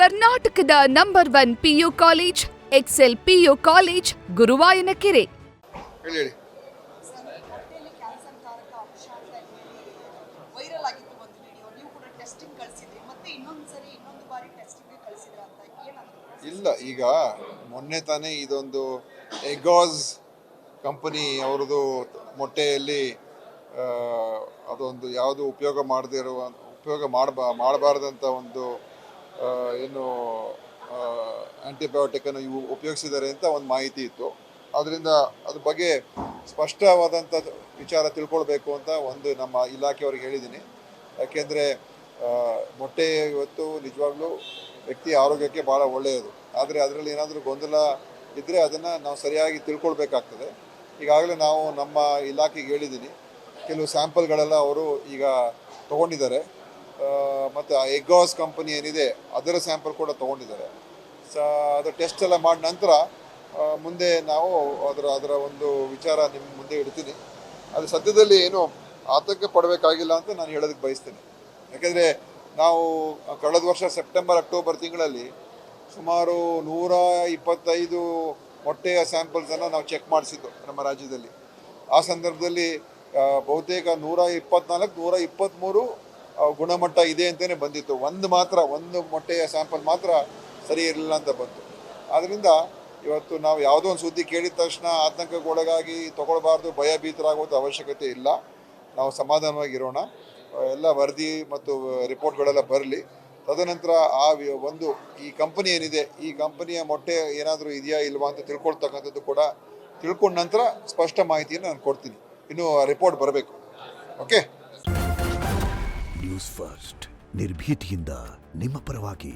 ಕರ್ನಾಟಕದ number 1 PU college Excel PU college Guruvayanakere. ಹೇಳಿ ಹೊಟ್ಟೆಯಲ್ಲಿ ಕ್ಯಾನ್ಸರ್ ಕಾರಕ ಅಂಶ ಅಂತ ಹೇಳಿ ವೈರಲ್ ಆಗಿತ್ತು ಒಂದು ವಿಡಿಯೋ. ನೀವು ಕೂಡ ಟೆಸ್ಟಿಂಗ್ ಕಳಿಸಿದ್ರಿ, ಮತ್ತೆ ಇನ್ನೊಂದು ಬಾರಿ ಟೆಸ್ಟಿಂಗ್ ಕಳಿಸಿದ್ರ ಅಂತ ಏನಾದ್ರು? ಇಲ್ಲ, ಈಗ ಮೊನ್ನೆ ತಾನೇ ಇದೊಂದು ಎಗಾಸ್ ಕಂಪನಿ ಅವ್ರದ್ದು ಮೊಟ್ಟೆಯಲ್ಲಿ ಅದೊಂದು ಯಾವುದು ಉಪಯೋಗ ಮಾಡಬಾರ್ದಂಥ ಒಂದು ಏನು ಆ್ಯಂಟಿಬಯೋಟಿಕನ್ನು ಇವು ಉಪಯೋಗಿಸಿದ್ದಾರೆ ಅಂತ ಒಂದು ಮಾಹಿತಿ ಇತ್ತು. ಅದರಿಂದ ಅದ್ರ ಬಗ್ಗೆ ಸ್ಪಷ್ಟವಾದಂಥ ವಿಚಾರ ತಿಳ್ಕೊಳ್ಬೇಕು ಅಂತ ಒಂದು ನಮ್ಮ ಇಲಾಖೆಯವ್ರಿಗೆ ಹೇಳಿದ್ದೀನಿ. ಯಾಕೆಂದರೆ ಮೊಟ್ಟೆ ಇವತ್ತು ನಿಜವಾಗ್ಲೂ ವ್ಯಕ್ತಿ ಆರೋಗ್ಯಕ್ಕೆ ಭಾಳ ಒಳ್ಳೆಯದು. ಆದರೆ ಅದರಲ್ಲಿ ಏನಾದರೂ ಗೊಂದಲ ಇದ್ದರೆ ಅದನ್ನು ನಾವು ಸರಿಯಾಗಿ ತಿಳ್ಕೊಳ್ಬೇಕಾಗ್ತದೆ. ಈಗಾಗಲೇ ನಾವು ನಮ್ಮ ಇಲಾಖೆಗೆ ಹೇಳಿದ್ದೀನಿ, ಕೆಲವು ಸ್ಯಾಂಪಲ್ಗಳೆಲ್ಲ ಅವರು ಈಗ ತೊಗೊಂಡಿದ್ದಾರೆ. ಮತ್ತು ಎಗಾಸ್ ಕಂಪನಿ ಏನಿದೆ ಅದರ ಸ್ಯಾಂಪಲ್ ಕೂಡ ತೊಗೊಂಡಿದ್ದಾರೆ. ಅದು ಟೆಸ್ಟ್ ಎಲ್ಲ ಮಾಡಿದ ನಂತರ ಮುಂದೆ ನಾವು ಅದರ ಒಂದು ವಿಚಾರ ನಿಮ್ಮ ಮುಂದೆ ಇಡ್ತೀನಿ. ಅದು ಸದ್ಯದಲ್ಲಿ ಏನು ಆತಂಕ ಪಡಬೇಕಾಗಿಲ್ಲ ಅಂತ ನಾನು ಹೇಳೋದಕ್ಕೆ ಬಯಸ್ತೀನಿ. ಯಾಕೆಂದರೆ ನಾವು ಕಳೆದ ವರ್ಷ ಸೆಪ್ಟೆಂಬರ್ ಅಕ್ಟೋಬರ್ ತಿಂಗಳಲ್ಲಿ ಸುಮಾರು 125 ಮೊಟ್ಟೆಯ ಸ್ಯಾಂಪಲ್ಸನ್ನು ನಾವು ಚೆಕ್ ಮಾಡಿಸಿದ್ದು ನಮ್ಮ ರಾಜ್ಯದಲ್ಲಿ. ಆ ಸಂದರ್ಭದಲ್ಲಿ ಬಹುತೇಕ 124, 123 ಗುಣಮಟ್ಟ ಇದೆ ಅಂತಲೇ ಬಂದಿತ್ತು. ಒಂದು ಮೊಟ್ಟೆಯ ಸ್ಯಾಂಪಲ್ ಮಾತ್ರ ಸರಿ ಇರಲಿಲ್ಲ ಅಂತ ಬಂತು. ಆದ್ದರಿಂದ ಇವತ್ತು ನಾವು ಯಾವುದೋ ಒಂದು ಸುದ್ದಿ ಕೇಳಿದ ತಕ್ಷಣ ಆತಂಕಕ್ಕೊಳಗಾಗಿ ತೊಗೊಳ್ಬಾರ್ದು, ಭಯಭೀತರಾಗುವಂಥ ಅವಶ್ಯಕತೆ ಇಲ್ಲ. ನಾವು ಸಮಾಧಾನವಾಗಿರೋಣ. ಎಲ್ಲ ವರದಿ ಮತ್ತು ರಿಪೋರ್ಟ್ಗಳೆಲ್ಲ ಬರಲಿ. ತದನಂತರ ಈ ಕಂಪನಿ ಏನಿದೆ, ಈ ಕಂಪನಿಯ ಮೊಟ್ಟೆ ಏನಾದರೂ ಇದೆಯಾ ಇಲ್ವಾ ಅಂತ ತಿಳ್ಕೊಳ್ತಕ್ಕಂಥದ್ದು ಕೂಡ ತಿಳ್ಕೊಂಡ ನಂತರ ಸ್ಪಷ್ಟ ಮಾಹಿತಿಯನ್ನು ನಾನು ಕೊಡ್ತೀನಿ. ಇನ್ನು ರಿಪೋರ್ಟ್ ಬರಬೇಕು. ಓಕೆ. ನ್ಯೂಸ್ ಫಸ್ಟ್, ನಿರ್ಭೀತಿಯಿಂದ ನಿಮ್ಮ ಪರವಾಗಿ.